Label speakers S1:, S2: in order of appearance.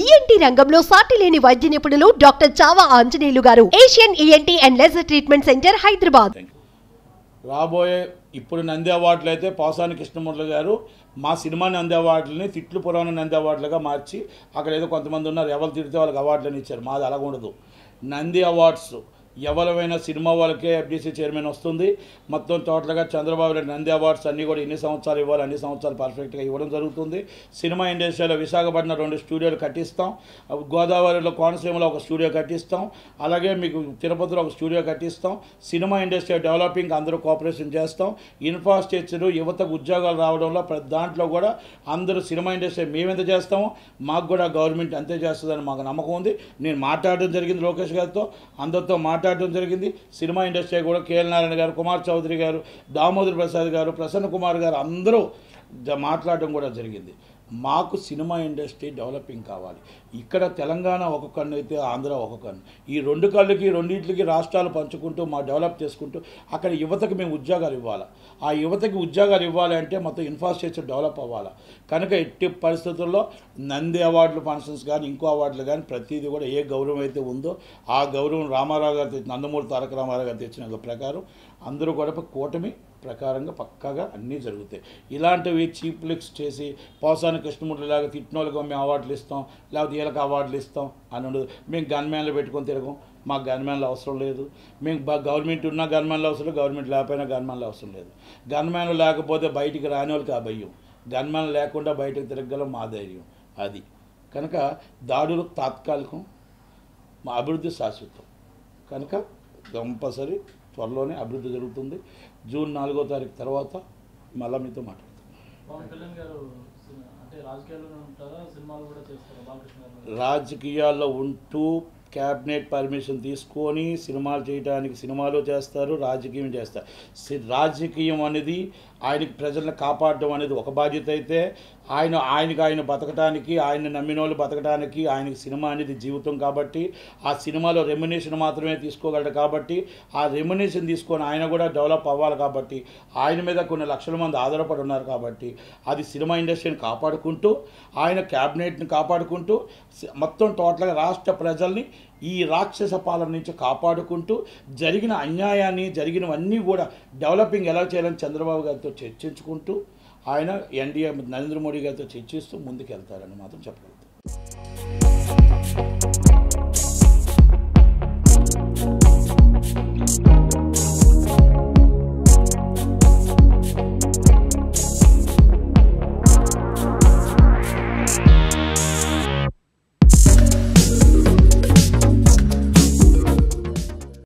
S1: ENT రంగంలో సాటి లేని వైద్య నిపుణులు డాక్టర్ చావా ఆంజనేయులు గారు Asian ENT and laser treatment centre Hyderabad.
S2: రాబోయే ఇప్పుడు నంది అవార్డులు అయితే పోసాని కృష్ణమూర్తి గారు మా సినిమా నంది అవార్డులని తిట్లు పురాణ నంది అవార్డులుగా మార్చి అక్కడ ఏదో కొంతమంది ఉన్నారు ఎవరు తిడితే వాళ్ళకి అవార్డులని ఇచ్చారు. మాది అలాగ ఉండదు. నంది అవార్డ్స్ ఎవరైనా సినిమా వాళ్ళకే ఎఫ్డీసీ చైర్మన్ వస్తుంది. మొత్తం టోటల్గా చంద్రబాబు నాయుడు నంది అవార్డ్స్ అన్నీ కూడా ఎన్ని సంవత్సరాలు ఇవ్వాలి అన్ని సంవత్సరాలు పర్ఫెక్ట్గా ఇవ్వడం జరుగుతుంది. సినిమా ఇండస్ట్రీలో విశాఖపట్నం 2 స్టూడియోలు కట్టిస్తాం, గోదావరిలో కోనసీమలో ఒక స్టూడియో కట్టిస్తాం, అలాగే మీకు తిరుపతిలో ఒక స్టూడియో కట్టిస్తాం. సినిమా ఇండస్ట్రీ డెవలపింగ్ అందరూ కోఆపరేషన్ చేస్తాం. ఇన్ఫ్రాస్ట్రక్చర్ యువతకు ఉద్యోగాలు రావడంలో ప్రతి దాంట్లో కూడా అందరూ సినిమా ఇండస్ట్రీ మేమెంత చేస్తామో మాకు కూడా గవర్నమెంట్ అంతే చేస్తుందని మాకు నమ్మకం ఉంది. నేను మాట్లాడడం జరిగింది లోకేష్ గారితో, అందరితో మాట్లాడడం జరిగింది. సినిమా ఇండస్ట్రీ కూడా కేఎల్ నారాయణ గారు, కుమార్ చౌదరి గారు, దామోదర్ ప్రసాద్ గారు, ప్రసన్న కుమార్ గారు అందరూ మాట్లాడడం కూడా జరిగింది. మాకు సినిమా ఇండస్ట్రీ డెవలపింగ్ కావాలి. ఇక్కడ తెలంగాణ ఒక కన్ను అయితే ఆంధ్ర ఒక కన్ను. ఈ 2 కళ్ళకి రెండింటికి రాష్ట్రాలు పంచుకుంటూ మా డెవలప్ చేసుకుంటూ అక్కడ యువతకు మేము ఉద్యోగాలు ఇవ్వాలి. ఆ యువతకి ఉద్యోగాలు ఇవ్వాలి అంటే మొత్తం ఇన్ఫ్రాస్ట్రక్చర్ డెవలప్ అవ్వాలి. కనుక ఎట్టి పరిస్థితుల్లో నంది అవార్డులు ఫంక్షన్స్ కానీ ఇంకో అవార్డులు కానీ ప్రతిదీ కూడా ఏ గౌరవం అయితే ఉందో ఆ గౌరవం రామారావు గారు తెచ్చిన నందమూరి తారక రామారావు గారు తెచ్చిన ప్రకారం అందరూ కూడా కూటమి ప్రకారంగా పక్కాగా అన్నీ జరుగుతాయి. ఇలాంటివి చీప్ లిక్స్ చేసి పోసాని కృష్ణమూర్తి లాగా తిట్టినోళ్ళకి మేము అవార్డులు ఇస్తాం, లేకపోతే వీళ్ళకి అవార్డులు ఇస్తాం అని ఉండదు. మేము గన్మ్యాన్లు పెట్టుకొని తిరగం. మాకు గన్మ్యాన్లు అవసరం లేదు. మేము గవర్నమెంట్ ఉన్న గన్మ్యాన్లు అవసరం లేదు, గవర్నమెంట్ లేకపోయినా గన్మ్యాన్లు అవసరం లేదు. గన్మ్యాన్లు లేకపోతే బయటికి రాని వాళ్ళకి ఆ భయం, గన్మ్యాన్లు లేకుండా బయటకు తిరగగలం మా ధైర్యం అది. కనుక దాడులు తాత్కాలికం, మా అభివృద్ధి శాశ్వతం. కనుక కంపల్సరీ త్వరలోనే అభివృద్ధి జరుగుతుంది. జూన్ 4వ తారీఖు తర్వాత మళ్ళీ మీతో మాట్లాడతాం. రాజకీయాల్లో ఉంటూ క్యాబినెట్ పర్మిషన్ తీసుకొని సినిమాలు చేయడానికి సినిమాలు చేస్తారు, రాజకీయం చేస్తారు. రాజకీయం అనేది ఆయనకి ప్రజలను కాపాడడం అనేది ఒక బాధ్యత అయితే ఆయన బతకడానికి, ఆయన నమ్మిన వాళ్ళు బతకడానికి ఆయనకి సినిమా అనేది జీవితం కాబట్టి ఆ సినిమాలో రెమ్యునేషన్ మాత్రమే తీసుకోగలడు. కాబట్టి ఆ రెమ్యునేషన్ తీసుకొని ఆయన కూడా డెవలప్ అవ్వాలి. కాబట్టి ఆయన మీద కొన్ని లక్షల మంది ఆధారపడి ఉన్నారు. కాబట్టి అది సినిమా ఇండస్ట్రీని కాపాడుకుంటూ ఆయన క్యాబినెట్ని కాపాడుకుంటూ మొత్తం టోటల్గా రాష్ట్ర ప్రజల్ని ఈ రాక్షస పాలన నుంచి కాపాడుకుంటూ జరిగిన అన్యాయాన్ని జరిగినవన్నీ కూడా డెవలపింగ్ ఎలా చేయాలని చంద్రబాబు గారితో చర్చించుకుంటూ ఆయన ఎన్డీఏ నరేంద్ర మోడీ గారితో చర్చిస్తూ ముందుకు వెళ్తారని మాత్రం చెప్పగలుగుతాం.